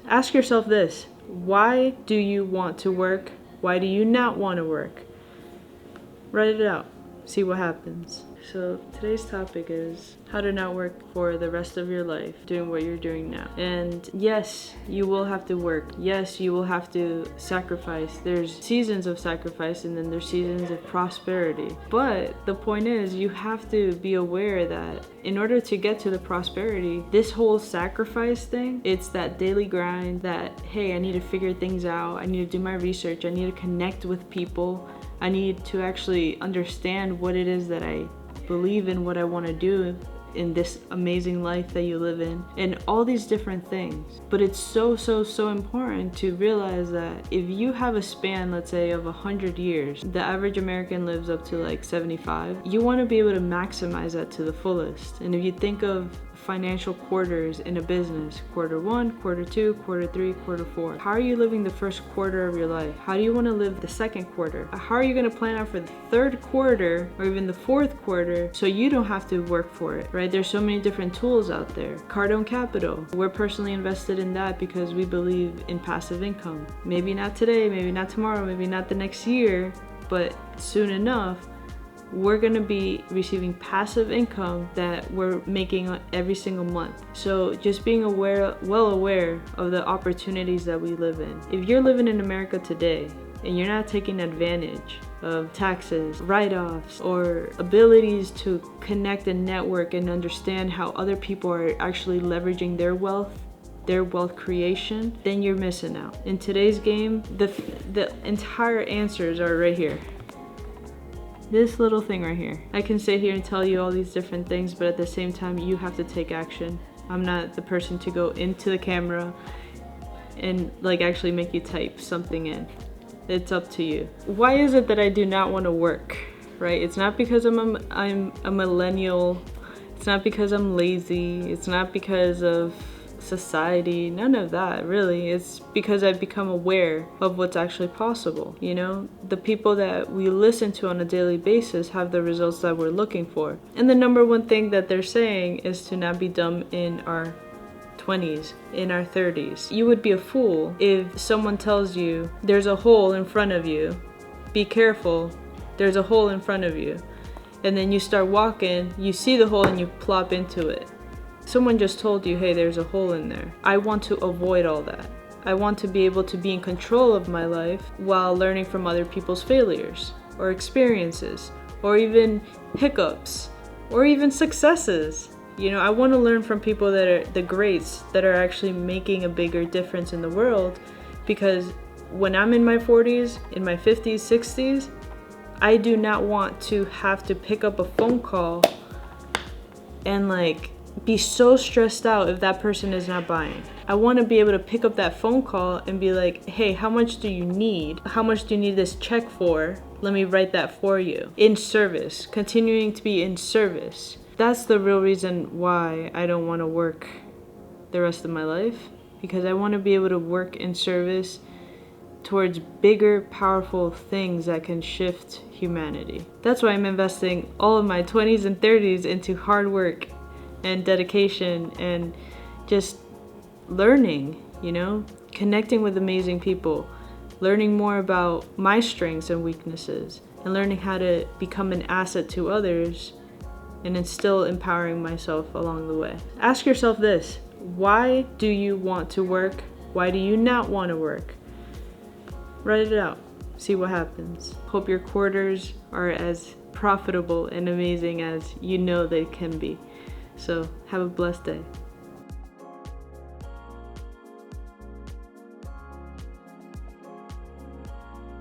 Ask yourself this: why do you want to work? Why do you not want to work? Write it out. See what happens. So today's topic is how to not work for the rest of your life doing what you're doing now. And yes, you will have to work. Yes, you will have to sacrifice. There's seasons of sacrifice and then there's seasons of prosperity. But the point is, you have to be aware that in order to get to the prosperity, this whole sacrifice thing, it's that daily grind that, hey, I need to figure things out. I need to do my research. I need to connect with people. I need to actually understand what it is that I believe in, what I want to do in this amazing life that you live in, and all these different things. But it's so important to realize that if you have a span, let's say, of 100 years, the average American lives up to like 75, you want to be able to maximize that to the fullest. And if you think of financial quarters in a business, quarter 1, quarter 2, quarter 3, quarter 4. How are you living the first quarter of your life? How do you want to live the second quarter? How are you going to plan out for the third quarter or even the fourth quarter so you don't have to work for it, right? There's so many different tools out there. Cardone Capital. We're personally invested in that because we believe in passive income. Maybe not today, maybe not tomorrow, maybe not the next year, but soon enough, we're going to be receiving passive income that we're making every single month. So just being well aware of the opportunities that we live in. If you're living in America today and you're not taking advantage of taxes, write-offs, or abilities to connect and network and understand how other people are actually leveraging their wealth creation, then you're missing out. In today's game, the entire answers are right here. This little thing right here. I can sit here and tell you all these different things, but at the same time, you have to take action. I'm not the person to go into the camera and like actually make you type something in. It's up to you. Why is it that I do not want to work, right? It's not because I'm a millennial. It's not because I'm lazy. It's not because of society, none of that really. It's because I've become aware of what's actually possible. You know, the people that we listen to on a daily basis have the results that we're looking for. And the number one thing that they're saying is to not be dumb in our 20s, in our 30s. You would be a fool if someone tells you there's a hole in front of you, be careful, there's a hole in front of you, and then you start walking, you see the hole and you plop into it. Someone just told you, hey, there's a hole in there. I want to avoid all that. I want to be able to be in control of my life while learning from other people's failures or experiences or even hiccups or even successes. You know, I want to learn from people that are the greats that are actually making a bigger difference in the world, because when I'm in my 40s, in my 50s, 60s, I do not want to have to pick up a phone call and like be so stressed out if that person is not buying. I want to be able to pick up that phone call and be like, hey, how much do you need? How much do you need this check for? Let me write that for you. In service, continuing to be in service. That's the real reason why I don't want to work the rest of my life, because I want to be able to work in service towards bigger, powerful things that can shift humanity. That's why I'm investing all of my 20s and 30s into hard work and dedication and just learning, you know, connecting with amazing people, learning more about my strengths and weaknesses, and learning how to become an asset to others, and then still empowering myself along the way. Ask yourself this: why do you want to work? Why do you not want to work? Write it out. See what happens. Hope your quarters are as profitable and amazing as you know they can be. So have a blessed day.